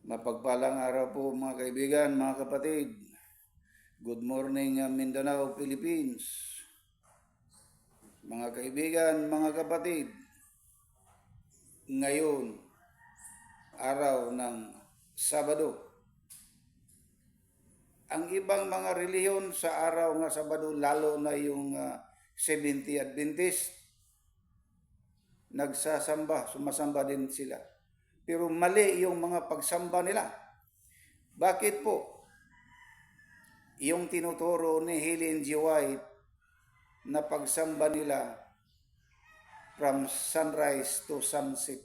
Mapagpalang araw po mga kaibigan, mga kapatid. Good morning Mindanao, Philippines. Mga kaibigan, mga kapatid. Ngayon, araw ng Sabado. Ang ibang mga reliyon sa araw ng Sabado, lalo na yung Seventh-day Adventist, sumasamba din sila. Pero mali yung mga pagsamba nila. Bakit po? Yung tinuturo ni Helen G. White na pagsamba nila from sunrise to sunset.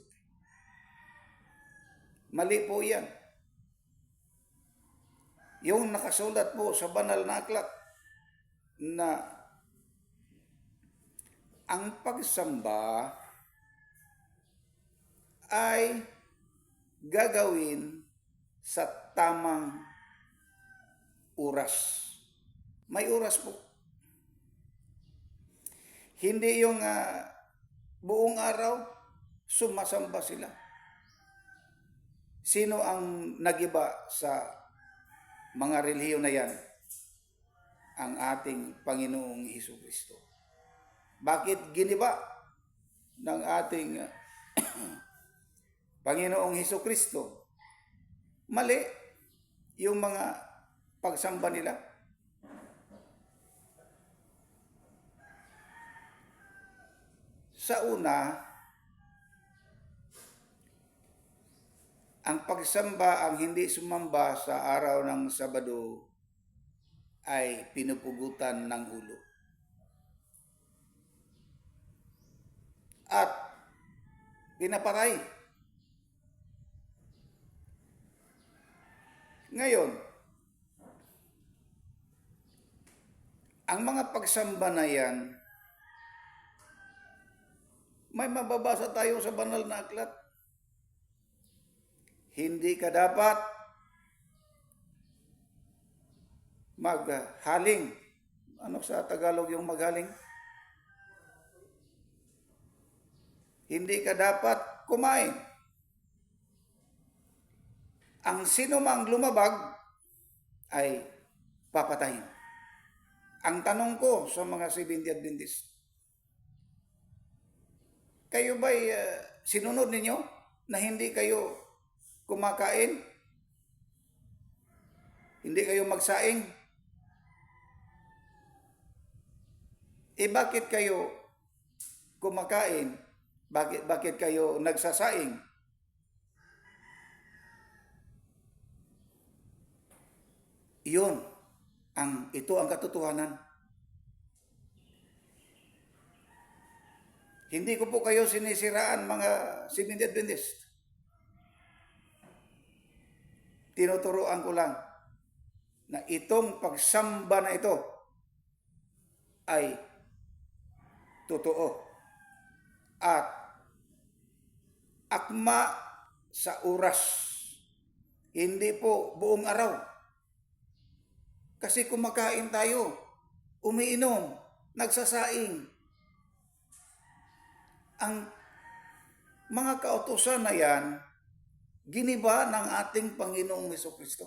Mali po yan. Yung nakasulat po sa banal na aklat na ang pagsamba ay gagawin sa tamang oras. May oras po. Hindi yung buong araw sumasamba sila. Sino ang nagiba sa mga relihiyon na yan? Ang ating Panginoong Hesukristo. Bakit giniba ng ating Panginoong Hesukristo? Mali yung mga pagsamba nila. Sa una, ang pagsamba, ang hindi sumamba sa araw ng Sabado ay pinupugutan ng ulo. At pinapatay. Ngayon, ang mga pagsamba na yan, may mababasa tayo sa banal na aklat. Hindi ka dapat maghaling. Ano sa Tagalog yung maghaling? Hindi ka dapat kumain. Ang sinumang lumabag ay papatayin. Ang tanong ko sa mga Seventh-day Adventist, kayo ba'y sinunod ninyo na hindi kayo kumakain? Hindi kayo magsaing? Bakit kayo kumakain? Bakit kayo nagsasaing? Ito ang katotohanan. Hindi ko po kayo sinisiraan mga Seventh-day Adventist. Tinuturoan ko lang na itong pagsamba na ito ay totoo at akma sa oras. Hindi po buong araw. Kasi kumakain tayo, umiinom, nagsasaing. Ang mga kautusan na yan, giniba ng ating Panginoong Hesukristo.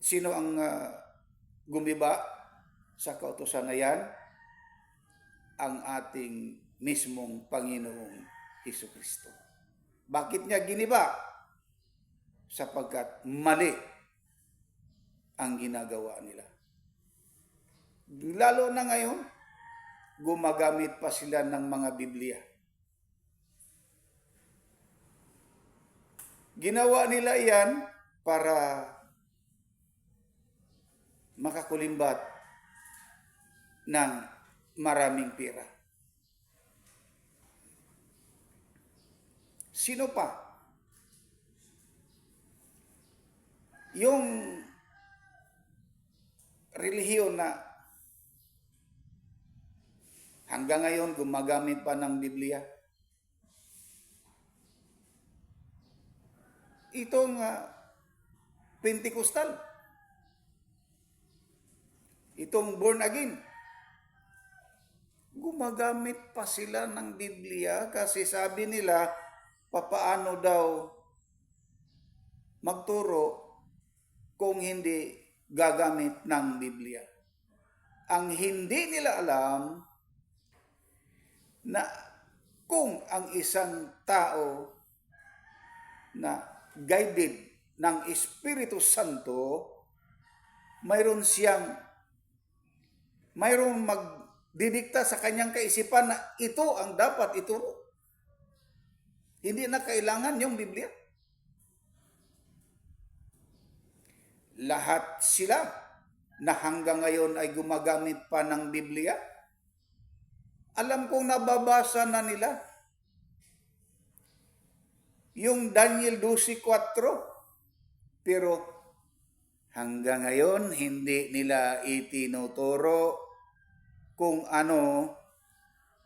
Sino ang gumiba sa kautusan na yan? Ang ating mismong Panginoong Hesukristo. Bakit niya giniba? Sapagkat mali ang ginagawa nila. Lalo na ngayon, gumagamit pa sila ng mga Biblia. Ginawa nila iyan para makakulimbat ng maraming pera. Sino pa? Yung relihiyon na hanggang ngayon gumagamit pa ng Biblia. Itong Pentecostal. Itong born again. gumagamit pa sila ng Biblia kasi sabi nila, papaano daw magturo kung hindi gagamit ng Biblia. Ang hindi nila alam na kung ang isang tao na guided ng Espiritu Santo, mayroong magdidikta sa kanyang kaisipan na ito ang dapat ituro. Hindi na kailangan yung Biblia. Lahat sila na hanggang ngayon ay gumagamit pa ng Biblia, alam kong nababasa na nila. Yung Daniel 12:4, pero hanggang ngayon hindi nila itinuturo kung ano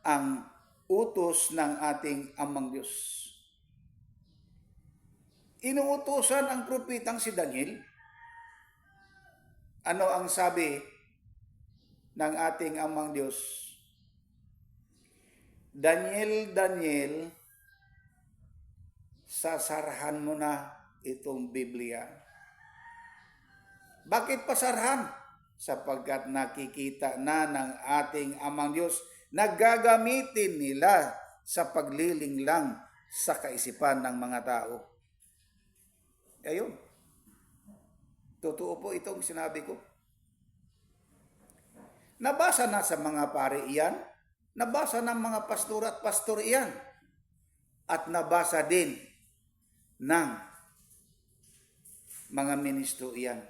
ang utos ng ating Amang Diyos. Inuutosan ang propetang si Daniel. Ano ang sabi ng ating Amang Diyos? Daniel, Daniel, sasarahan mo na itong Biblia. Bakit pasarahan? Sapagkat nakikita na ng ating Amang Diyos na gagamitin nila sa paglilinglang sa kaisipan ng mga tao. Ayun. Totoo po itong sinabi ko. Nabasa na sa mga pari iyan, nabasa ng mga pastor at pastor iyan, at nabasa din ng mga ministro iyan.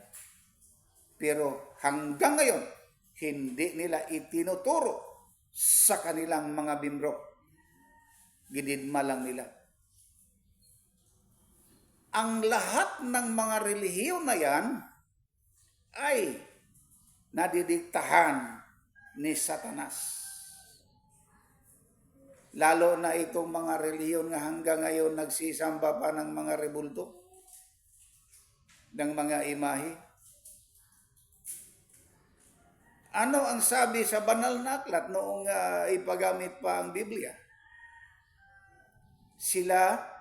Pero hanggang ngayon, hindi nila itinuturo sa kanilang mga bimbro. Ginidma lang nila. Ang lahat ng mga relihiyon na yan ay nadidiktahan ni Satanas. Lalo na itong mga relihiyon nga hanggang ngayon nagsisamba pa ng mga rebulto, ng mga imahe. Ano ang sabi sa banal na aklat noong ipagamit pa ang Biblia? Sila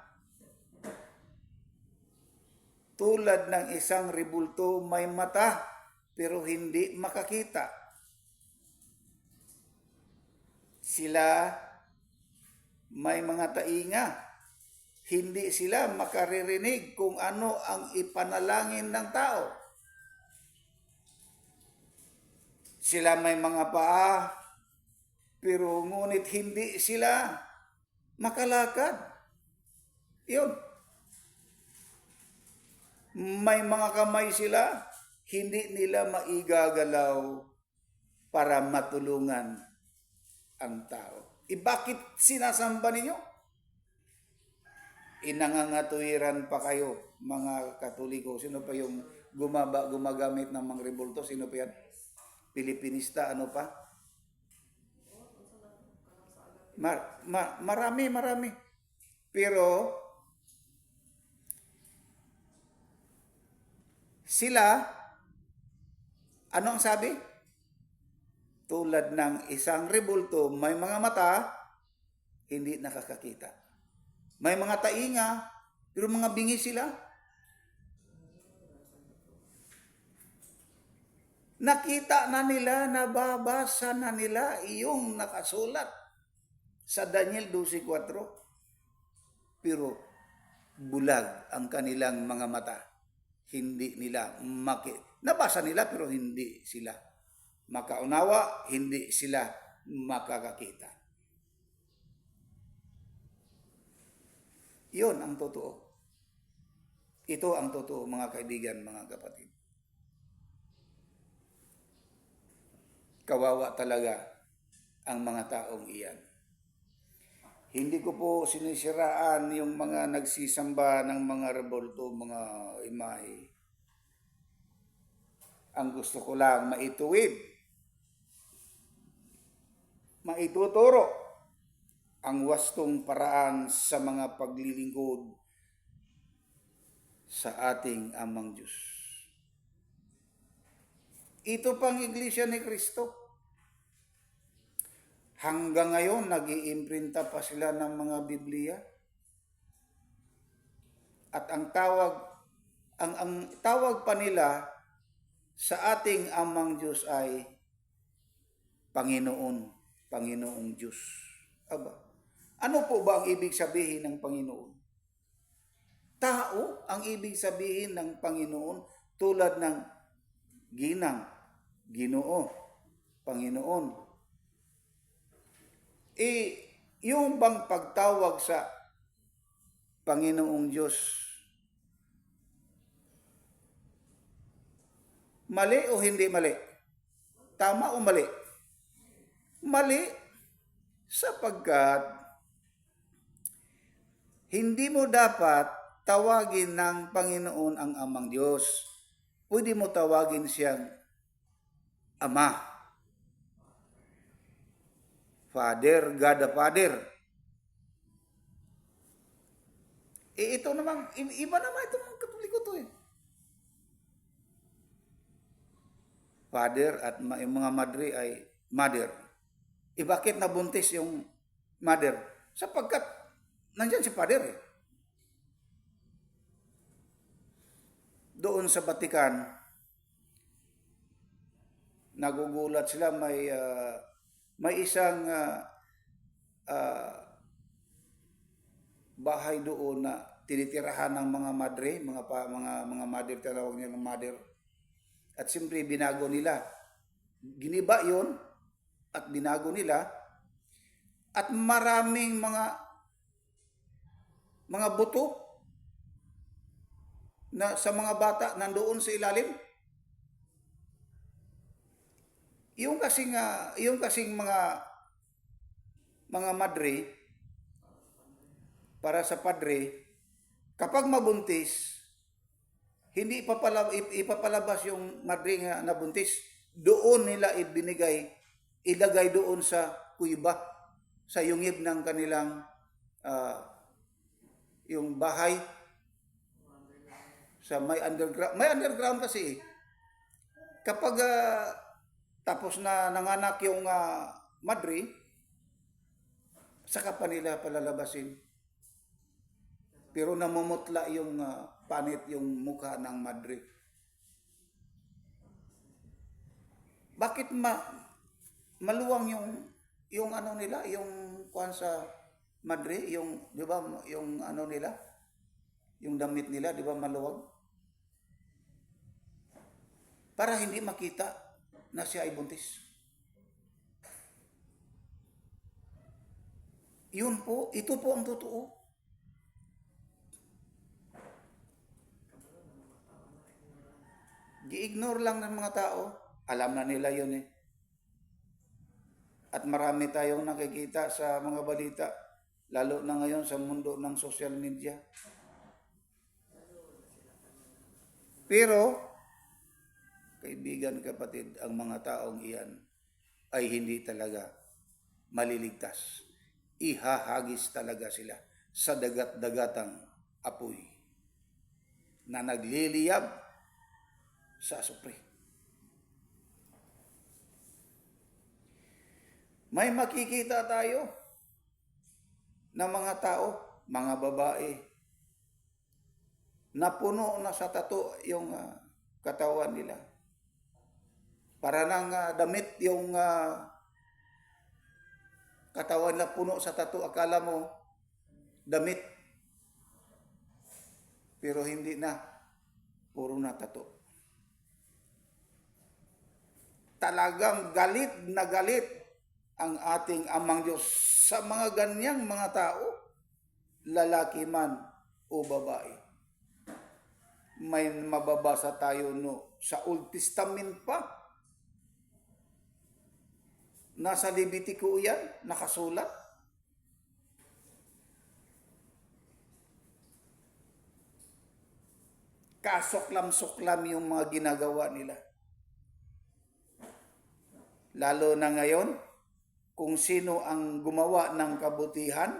tulad ng isang rebulto, may mata pero hindi makakita. Sila may mga tainga, hindi sila makaririnig kung ano ang ipanalangin ng tao. Sila may mga paa, pero ngunit hindi sila makalakad. Yun. May mga kamay sila, hindi nila maigagalaw para matulungan ang tao. Bakit sinasamba ninyo? Inangangatuwiran pa kayo, mga Katoliko. Sino pa yung gumagamit ng mga rebulto? Sino pa yan? Pilipinista, ano pa? Marami. Pero sila, ano ang sabi? Tulad ng isang rebulto, may mga mata, hindi nakakakita. May mga tainga, pero mga bingi sila. Nakita na nila, nababasa na nila iyong nakasulat sa Daniel 12:4. Pero bulag ang kanilang mga mata. Hindi nila nabasa nila pero hindi sila makaunawa, hindi sila makakakita. Yun ang totoo. Ito ang totoo, mga kaibigan, mga kapatid. Kawawa talaga ang mga taong iyan. Hindi ko po sinisiraan yung mga nagsisamba ng mga rebulto, mga imahe. Ang gusto ko lang maituturo ang wastong paraan sa mga paglilingkod sa ating Amang Diyos. Ito pang Iglesia ni Cristo. Hanggang ngayon, nag-iimprinta pa sila ng mga Biblia. At ang tawag pa nila sa ating amang Diyos ay Panginoon, Panginoong Diyos. Aba, ano po ba ang ibig sabihin ng Panginoon? Tao ang ibig sabihin ng Panginoon, tulad ng ginang, Ginoo, Panginoon. Yung bang pagtawag sa Panginoong Diyos, mali o hindi mali? Tama o mali? Mali, sapagkat hindi mo dapat tawagin ng Panginoon ang amang Diyos. Pwede mo tawagin siyang Ama. Father, God the Father. Ito naman, iba naman ito mga Katoliko to eh. Father at yung mga madre ay mother. Bakit nabuntis yung mother? Sapagkat nandyan si Father eh. Doon sa Vatican, nagugulat sila, may isang bahay doon na tinitirahan ng mga madre, mga mother, tinawag nila ng mother. At siyempre binago nila. Giniba 'yon at binago nila, at maraming mga buto na sa mga bata nandoon sa ilalim. Yung kasing mga madre, para sa padre, kapag mabuntis, hindi ipapalabas yung madre nga nabuntis. Doon nila ilagay doon sa kuiba, sa yungib ng kanilang yung bahay, sa may underground kasi. Kapag tapos na nanganak yung madre, saka pa nila palalabasin. Pero namumutla yung panit yung mukha ng madre. Bakit maluwang yung ano nila, yung kuan sa madre, yung 'di ba, yung ano nila, yung damit nila, 'di ba, maluwag? Para hindi makita na siya ay buntis. Yun po, ito po ang totoo. Gi-ignore lang ng mga tao. Alam na nila yun eh. At marami tayong nakikita sa mga balita, lalo na ngayon sa mundo ng social media. Pero, kaibigan, kapatid, ang mga taong iyan ay hindi talaga maliligtas. Ihahagis talaga sila sa dagat-dagatang apoy na nagliliyab sa asupre. May makikita tayo na mga tao, mga babae, na puno na sa tato yung katawan nila. Para nang damit yung katawan na puno sa tato, akala mo damit. Pero hindi na, puro na tato. Talagang galit na galit ang ating amang Diyos sa mga ganyang mga tao, lalaki man o babae. May mababasa tayo sa Old Testament pa. Nasa Levitico yan, nakasulat. Kasuklam-suklam yung mga ginagawa nila. Lalo na ngayon, kung sino ang gumawa ng kabutihan,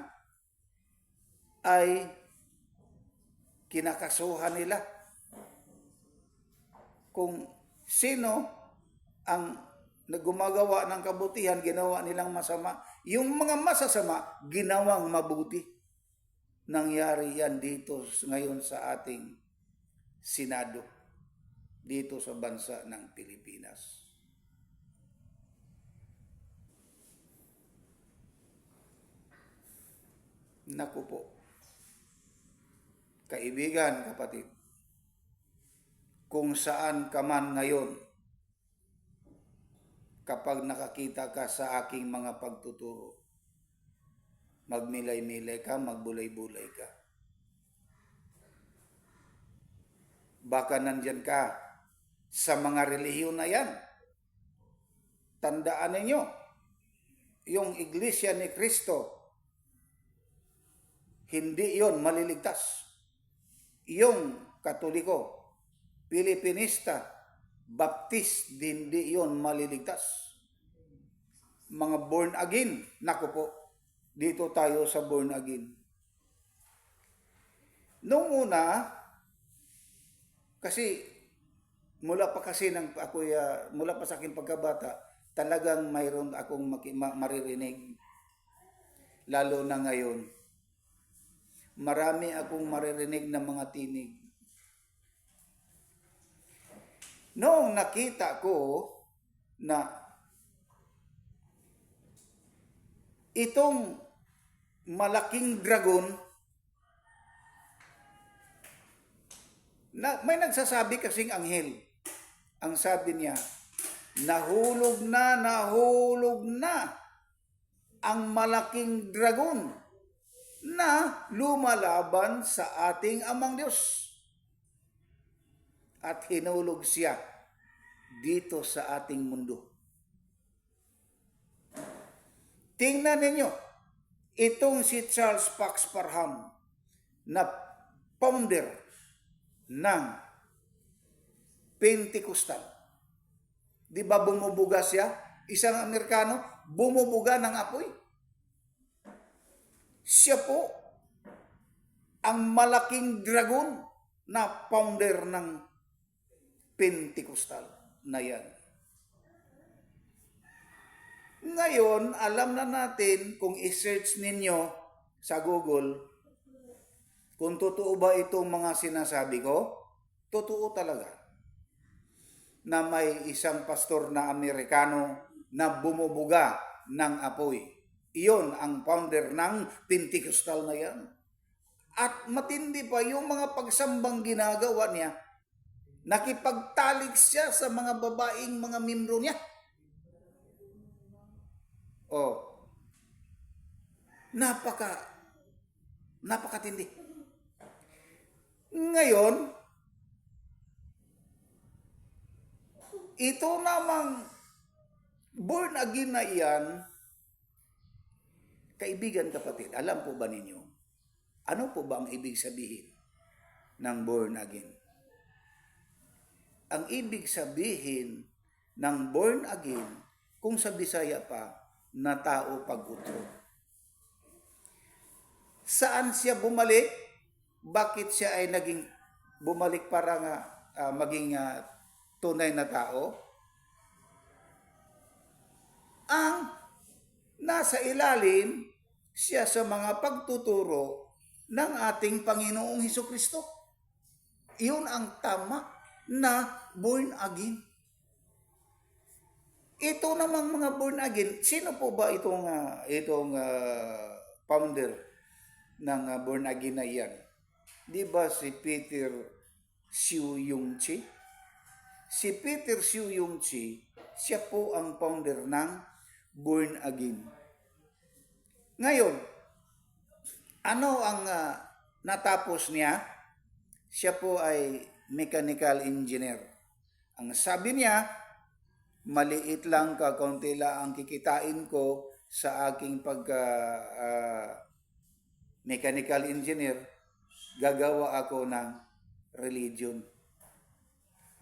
ay kinakasuhan nila. Kung sino ang gumagawa ng kabutihan, ginawa nilang masama, Yung mga masasama, ginawang mabuti. Nangyari yan dito ngayon sa ating Senado, dito sa bansa ng Pilipinas. Naku po, kaibigan, kapatid, kung saan ka man ngayon, kapag nakakita ka sa aking mga pagtuturo, magmilay-milay ka, magbulay-bulay ka. Baka nandyan ka sa mga relihiyon na yan. Tandaan ninyo, yung Iglesia ni Cristo, hindi yon maliligtas. Yung Katoliko, Pilipinista, Baptist, hindi yon maliligtas. Mga born again, naku po, dito tayo sa born again. Noong una, kasi mula pa sa aking pagkabata, talagang mayroon akong maririnig. Lalo na ngayon, marami akong maririnig na mga tinig. Noong nakita ko na itong malaking dragon, may nagsasabi kasing anghel. Ang sabi niya, nahulog na ang malaking dragon na lumalaban sa ating Amang Diyos. At hinulog siya dito sa ating mundo. Tingnan ninyo, itong si Charles Fox Parham na founder ng Pentecostal. Di ba bumubuga siya? Isang Amerikano, bumubuga ng apoy. Siya po ang malaking dragon na founder ng Pentecostal na yan. Ngayon, alam na natin kung i-search ninyo sa Google, kung totoo ba itong mga sinasabi ko, totoo talaga. Na may isang pastor na Amerikano na bumubuga ng apoy. Iyon ang founder ng Pentecostal na yan. At matindi pa yung mga pagsambang ginagawa niya, nakipagtalik siya sa mga babaeng mga membro niya. Napakatindi. Ngayon, ito namang born again na iyan, kaibigan, kapatid, alam po ba ninyo, ano po ba ang ibig sabihin ng born again? Ang ibig sabihin ng born again, kung sa Bisaya pa, na tao pag-utro. Saan siya bumalik? Bakit siya ay naging bumalik para maging tunay na tao? Ang nasa ilalim siya sa mga pagtuturo ng ating Panginoong Hesukristo. Iyon ang tama na born again. Ito namang mga born again, sino po ba itong founder ng born again na iyan? Di ba si Peter Siu-Yung-Chi? Si Peter Siu-Yung-Chi, siya po ang founder ng born again. Ngayon, ano ang natapos niya? Siya po ay mechanical engineer. Ang sabi niya, maliit lang, kaunti lang ang kikitain ko sa aking mechanical engineer, gagawa ako ng religion.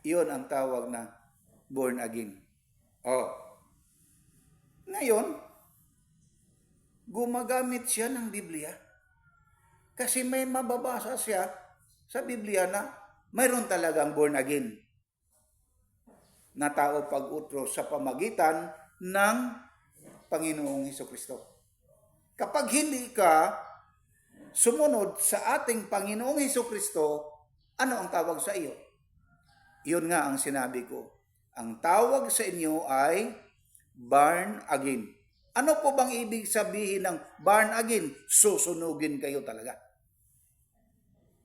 Iyon ang tawag na born again. Ngayon, gumagamit siya ng Biblia kasi may mababasa siya sa Biblia na mayroon talagang born again na tao pag-utro sa pamagitan ng Panginoong Hesukristo. Kapag hindi ka sumunod sa ating Panginoong Hesukristo, ano ang tawag sa iyo? Yun nga ang sinabi ko. Ang tawag sa inyo ay born again. Ano po bang ibig sabihin ng born again? Susunugin kayo talaga.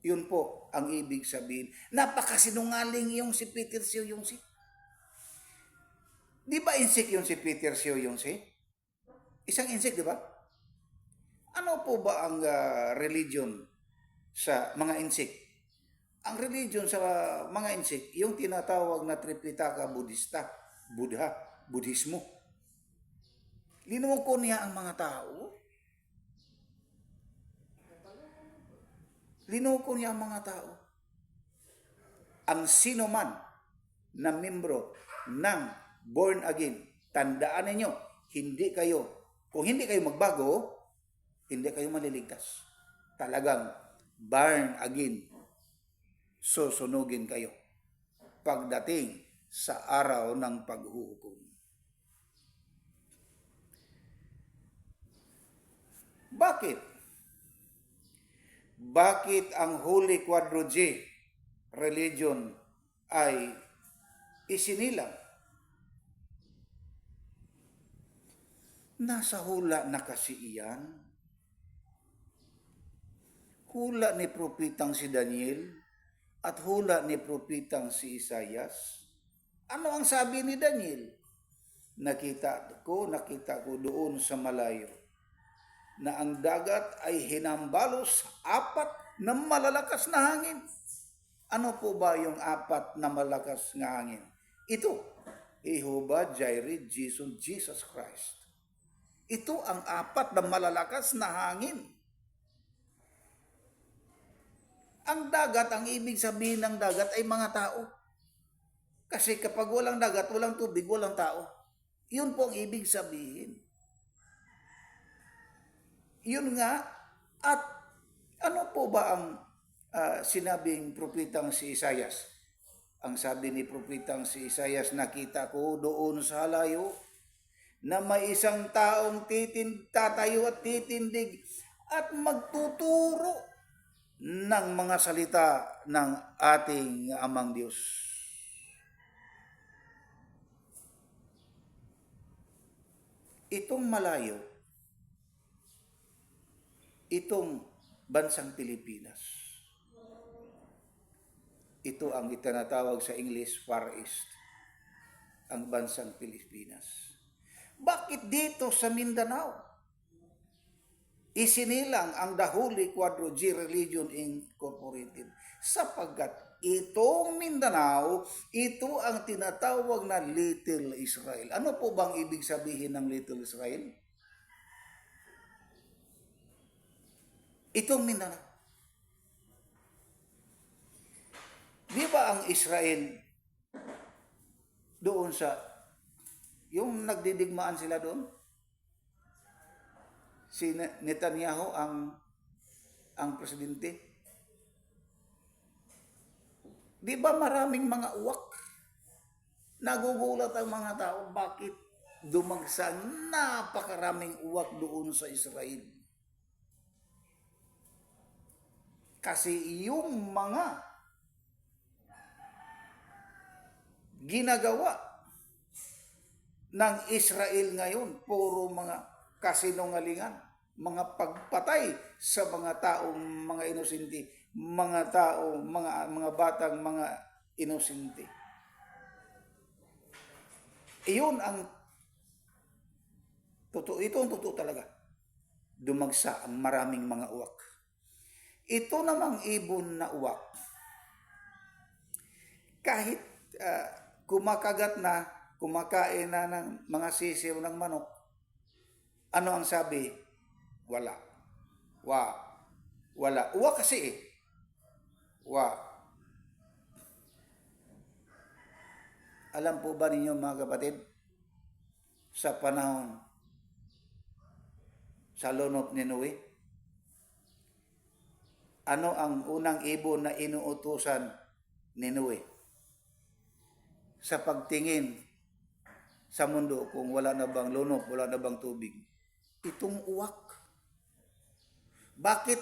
Yun po ang ibig sabihin. Napakasinungaling yung si Peter Siyo yung si. Di ba insik yung si Peter Siyo yung si? Isang insik, di ba? Ano po ba ang religion sa mga insik? Ang religion sa mga insik, yung tinatawag na Tripitaka Buddhista, Buddha, Buddhismo. Linuko niya ang mga tao. Linuko niya ang mga tao. Ang sino man na membro ng born again, tandaan ninyo, kung hindi kayo magbago, hindi kayo maliligtas. Talagang born again, susunugin kayo pagdating sa araw ng paghuhukom. Bakit? Bakit ang Holy Quadroge religion ay isinilang? Nasa hula na kasi iyan. Hula ni propitang si Daniel at hula ni propitang si Isaias. Ano ang sabi ni Daniel? Nakita ko doon sa malayo na ang dagat ay hinambalos apat na malalakas na hangin. Ano po ba yung apat na malakas na hangin? Ito, Jehovah Jireh, Jesus Christ. Ito ang apat na malalakas na hangin. Ang dagat, ang ibig sabihin ng dagat ay mga tao. Kasi kapag walang dagat, walang tubig, walang tao. Yun po ang ibig sabihin. Yun nga, at ano po ba ang sinabing propitang si Isaias? Ang sabi ni propitang si Isaias, nakita ko doon sa layo na may isang taong tatayo at titindig at magtuturo ng mga salita ng ating Amang Diyos. Itong malayo, itong bansang Pilipinas, ito ang itinatawag sa English Far East, ang bansang Pilipinas. Bakit dito sa Mindanao isinilang ang The Holy Quadroge Religion Incorporated? Sapagkat itong Mindanao, ito ang tinatawag na Little Israel. Ano po bang ibig sabihin ng Little Israel? Itong Mindanao. Di ba ang Israel doon sa, yung nagdidigmaan sila doon? Si Netanyahu ang presidente. Di ba maraming mga uwak? Nagugulat ang mga tao, bakit dumagsa napakaraming uwak doon sa Israel? Kasi yung mga ginagawa ng Israel ngayon, puro mga kasinungalingan, mga pagpatay sa mga taong mga inosente, mga tao, mga batang mga inosente. Iyon ang totoo. Ito ang totoo talaga. Dumagsa ang maraming mga uwak. Ito namang ibon na uwak, kahit kumakagat na, kumakain na ng mga sisiw ng manok, ano ang sabi? Wala. Wala. Uwak kasi eh. Alam po ba ninyo mga kapatid, sa panahon sa lunop ni Noe, ano ang unang ibon na inuutusan ni Noe? Sa pagtingin sa mundo kung wala na bang lunop, wala na bang tubig. Itong uwak. Bakit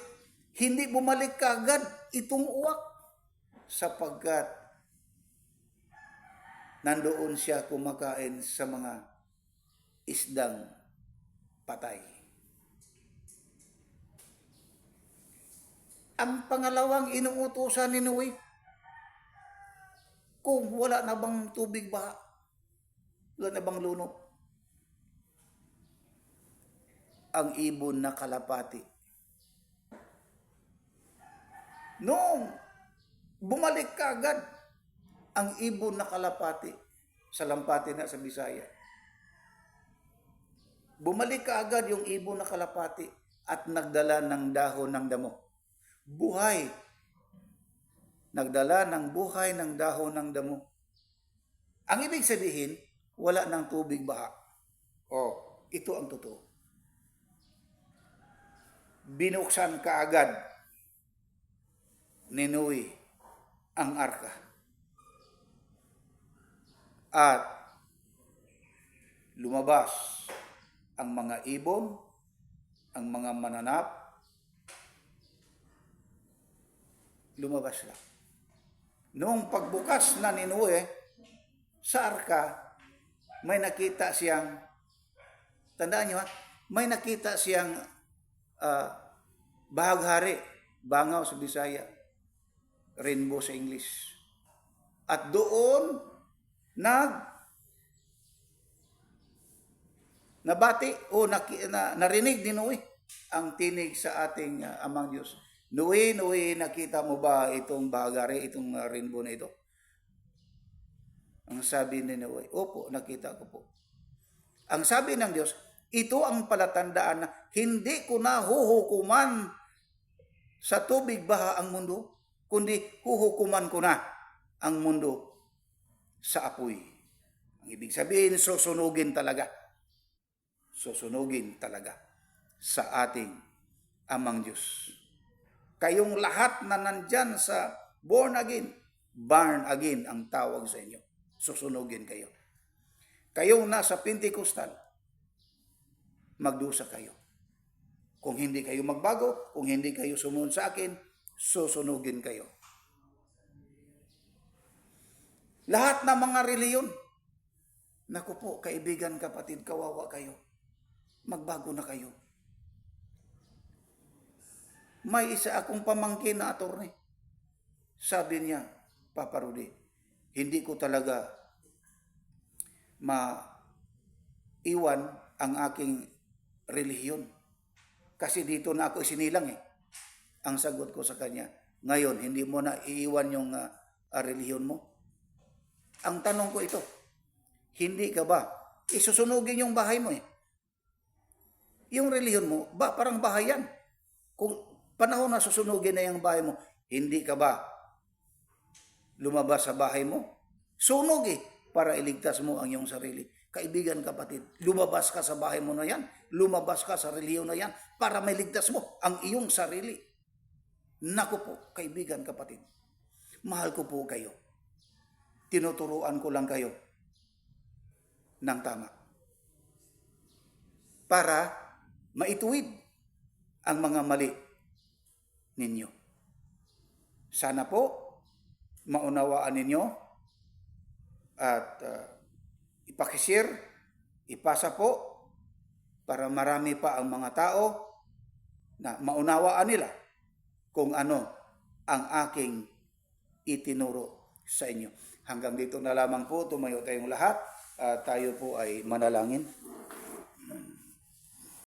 hindi bumalik kaagad itong uwak? Sapagkat nandoon siya kumakain sa mga isdang patay. Ang pangalawang inuutosan ni Noe, kung wala na bang tubig ba, wala na bang lunok, ang ibon na kalapati. Noong bumalik kaagad ang ibon na kalapati, sa lampati na sa Bisaya, bumalik kaagad yung ibon na kalapati at nagdala ng dahon ng damo. Buhay. Nagdala ng buhay ng dahon ng damo. Ang ibig sabihin, wala ng tubig baha. Ito ang totoo. Binuksan kaagad ni Noe ang arka. At lumabas ang mga ibon, ang mga mananap, lumabas lang. Noong pagbukas na ni Noe sa arka, may nakita siyang, tandaan nyo may nakita siyang bahaghari, bangaw sa Bisaya, rainbow sa English. At doon, nabati o narinig ni Noe ang tinig sa ating Amang Diyos. Noe, nakita mo ba itong bahaghari, itong rainbow na ito? Ang sabi ni Noe, opo, nakita ko po. Ang sabi ng Diyos, ito ang palatandaan na hindi ko na huhukuman sa tubig baha ang mundo, kundi huhukuman ko na ang mundo sa apoy. Ang ibig sabihin, susunugin talaga. Susunugin talaga sa ating Amang Diyos. Kayong lahat na nandyan sa born again ang tawag sa inyo. Susunugin kayo. Kayong nasa Pentecostal, magdusa kayo. Kung hindi kayo magbago, kung hindi kayo sumunod sa akin, susunugin kayo. Lahat ng mga reliyon, naku po, kaibigan, kapatid, kawawa kayo. Magbago na kayo. May isa akong pamangkin na attorney. Sabi niya, Papa Rudy, hindi ko talaga maiwan ang aking relihiyon. Kasi dito na ako isinilang eh. Ang sagot ko sa kanya, ngayon, hindi mo na iiwan yung relihiyon mo? Ang tanong ko ito, hindi ka ba isusunugin yung bahay mo eh? Yung relihiyon mo, parang bahay yan. Kung panahon na susunugin na yung bahay mo, hindi ka ba lumabas sa bahay mo? Sunog eh, para iligtas mo ang iyong sarili. Kaibigan, kapatid, lumabas ka sa bahay mo na yan, lumabas ka sa relihiyon na yan, para mailigtas mo ang iyong sarili. Naku po, kaibigan, kapatid, mahal ko po kayo. Tinuturuan ko lang kayo ng tama para maituwid ang mga mali ninyo. Sana po maunawaan ninyo at ipakishare, ipasa po para marami pa ang mga tao na maunawaan nila kung ano ang aking itinuro sa inyo. Hanggang dito na lamang po, tumayo tayong lahat. Tayo po ay manalangin.